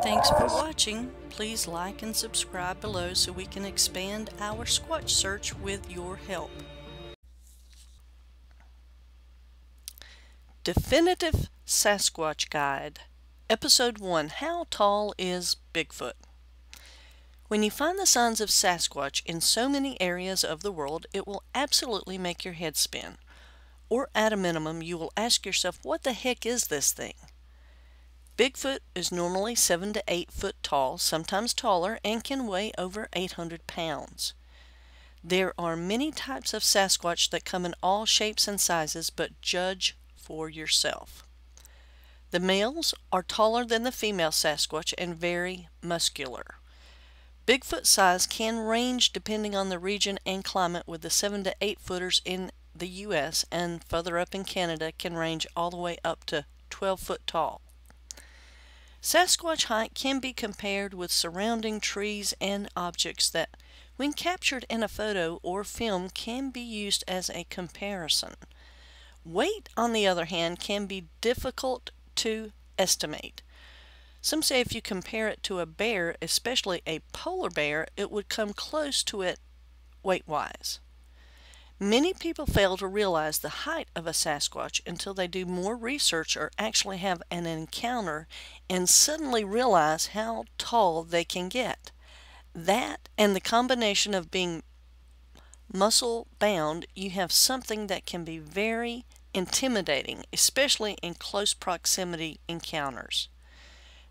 Thanks for watching. Please like and subscribe below so we can expand our Squatch search with your help. Definitive Sasquatch Guide. Episode 1. How tall is Bigfoot? When you find the signs of Sasquatch in so many areas of the world, it will absolutely make your head spin. Or at a minimum, you will ask yourself, what the heck is this thing? Bigfoot is normally 7 to 8 foot tall, sometimes taller, and can weigh over 800 pounds. There are many types of Sasquatch that come in all shapes and sizes, but judge for yourself. The males are taller than the female Sasquatch and very muscular. Bigfoot size can range depending on the region and climate, with the 7 to 8 footers in the US and further up in Canada can range all the way up to 12 foot tall. Sasquatch height can be compared with surrounding trees and objects that, when captured in a photo or film, can be used as a comparison. Weight, on the other hand, can be difficult to estimate. Some say if you compare it to a bear, especially a polar bear, it would come close to it weight-wise. Many people fail to realize the height of a Sasquatch until they do more research or actually have an encounter and suddenly realize how tall they can get. That and the combination of being muscle-bound, you have something that can be very intimidating, especially in close proximity encounters.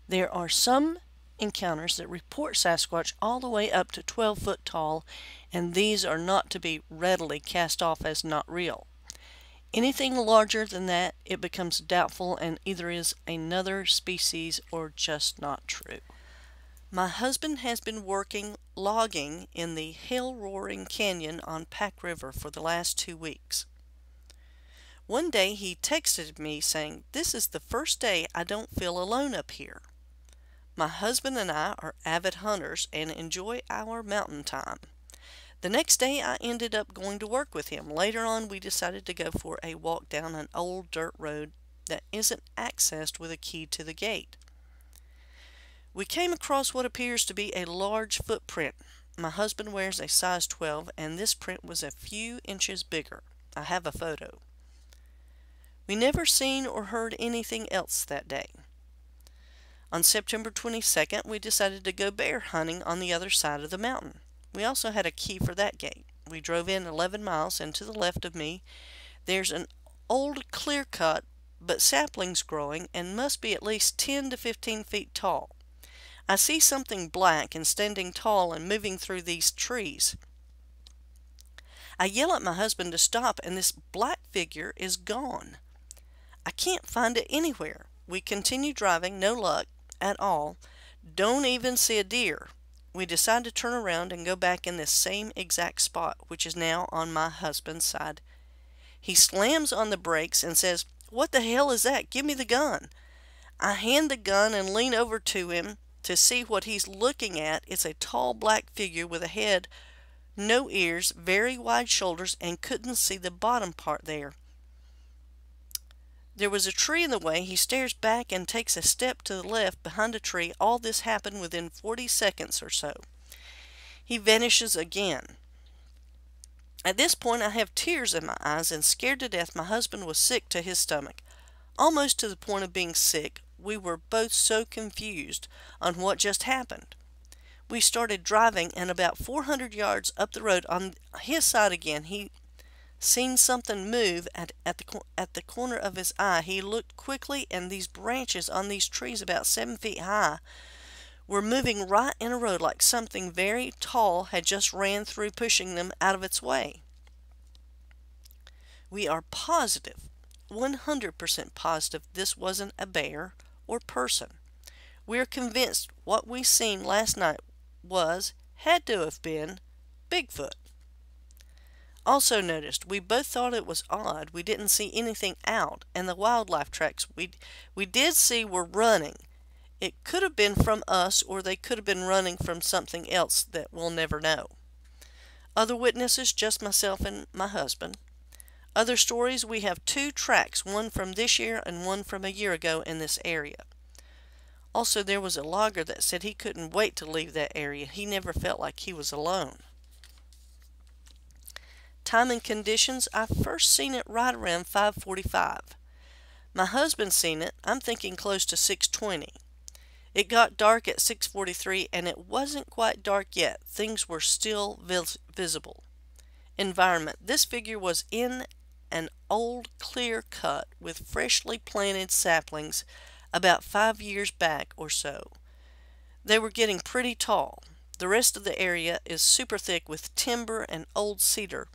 There are some encounters that report Sasquatch all the way up to 12 foot tall, and these are not to be readily cast off as not real. Anything larger than that, it becomes doubtful and either is another species or just not true. My husband has been working logging in the hell-roaring canyon on Pack River for the last 2 weeks. One day he texted me saying, "This is the first day I don't feel alone up here." My husband and I are avid hunters and enjoy our mountain time. The next day I ended up going to work with him. Later on we decided to go for a walk down an old dirt road that isn't accessed with a key to the gate. We came across what appears to be a large footprint. My husband wears a size 12 and this print was a few inches bigger. I have a photo. We never seen or heard anything else that day. On September 22nd, we decided to go bear hunting on the other side of the mountain. We also had a key for that gate. We drove in 11 miles, and to the left of me, there's an old clear cut, but saplings growing, and must be at least 10 to 15 feet tall. I see something black and standing tall and moving through these trees. I yell at my husband to stop, and this black figure is gone. I can't find it anywhere. We continue driving, no luck at all. Don't even see a deer. We decide to turn around and go back in this same exact spot, which is now on my husband's side. He slams on the brakes and says, "What the hell is that? Give me the gun." I hand the gun and lean over to him to see what he's looking at. It's a tall black figure with a head, no ears, very wide shoulders, and couldn't see the bottom part there. There was a tree in the way. He stares back and takes a step to the left behind a tree. All this happened within 40 seconds or so. He vanishes again. At this point I have tears in my eyes and scared to death. My husband was sick to his stomach. Almost to the point of being sick. We were both so confused on what just happened. We started driving, and about 400 yards up the road on his side again, he seen something move at the corner of his eye. He looked quickly, and these branches on these trees about 7 feet high were moving right in a row like something very tall had just ran through, pushing them out of its way. We are positive, 100% positive, this wasn't a bear or person. We are convinced what we seen last night had to have been Bigfoot. Also noticed, we both thought it was odd we didn't see anything out, and the wildlife tracks we did see were running. It could have been from us, or they could have been running from something else that we'll never know. Other witnesses, just myself and my husband. Other stories, we have 2 tracks, one from this year and one from a year ago in this area. Also, there was a logger that said he couldn't wait to leave that area. He never felt like he was alone. Time and conditions, I first seen it right around 5:45. My husband seen it, I'm thinking close to 6:20. It got dark at 6:43 and it wasn't quite dark yet. Things were still visible. Environment. This figure was in an old clear cut with freshly planted saplings about 5 years back or so. They were getting pretty tall. The rest of the area is super thick with timber and old cedar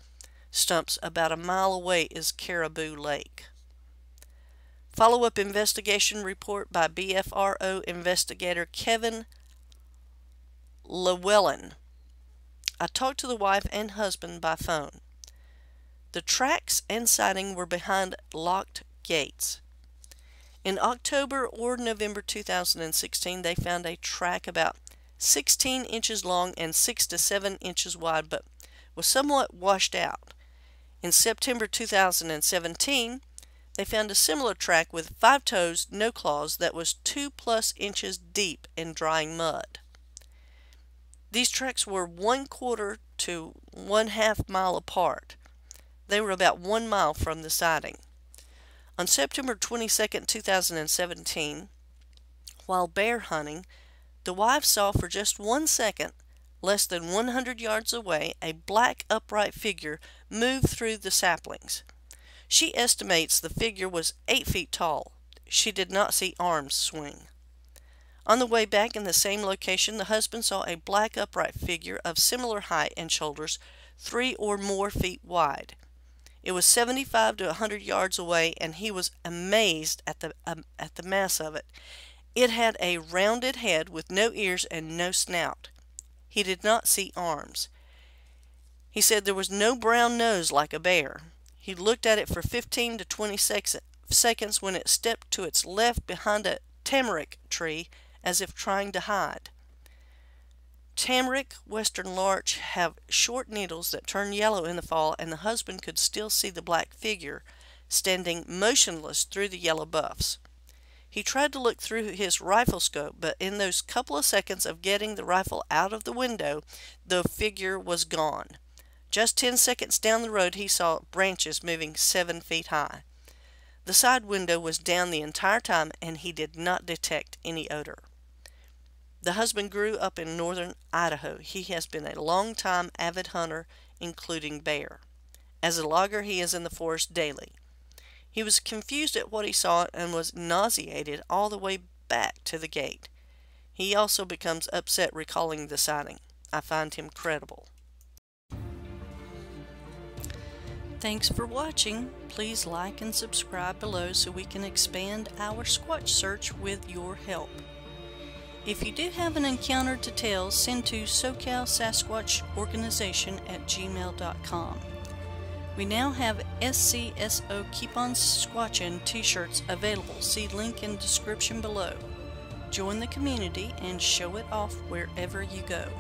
stumps. About a mile away is Caribou Lake. Follow-up investigation report by BFRO investigator Kevin Llewellyn. I talked to the wife and husband by phone. The tracks and sighting were behind locked gates. In October or November 2016, they found a track about 16 inches long and 6 to 7 inches wide, but was somewhat washed out. In September 2017, they found a similar track with 5 toes, no claws, that was 2+ inches deep in drying mud. These tracks were 1/4 to 1/2 mile apart. They were about 1 mile from the sighting. On September 22, 2017, while bear hunting, the wife saw for just 1 second, less than 100 yards away, a black upright figure move through the saplings. She estimates the figure was 8 feet tall. She did not see arms swing. On the way back in the same location, the husband saw a black upright figure of similar height and shoulders, 3 or more feet wide. It was 75 to 100 yards away, and he was amazed at the mass of it. It had a rounded head with no ears and no snout. He did not see arms. He said there was no brown nose like a bear. He looked at it for 15 to 20 seconds when it stepped to its left behind a tamarack tree as if trying to hide. Tamarack, western larch have short needles that turn yellow in the fall, and the husband could still see the black figure standing motionless through the yellow buffs. He tried to look through his rifle scope, but in those couple of seconds of getting the rifle out of the window, the figure was gone. Just 10 seconds down the road, he saw branches moving 7 feet high. The side window was down the entire time, and he did not detect any odor. The husband grew up in northern Idaho. He has been a long-time avid hunter, including bear. As a logger, he is in the forest daily. He was confused at what he saw and was nauseated all the way back to the gate. He also becomes upset recalling the sighting. I find him credible. Thanks for watching. Please like and subscribe below so we can expand our Squatch search with your help. If you do have an encounter to tell, send to SoCalSasquatchOrganization@gmail.com. We now have SCSO Keep On Squatchin' t-shirts available. See link in description below. Join the community and show it off wherever you go.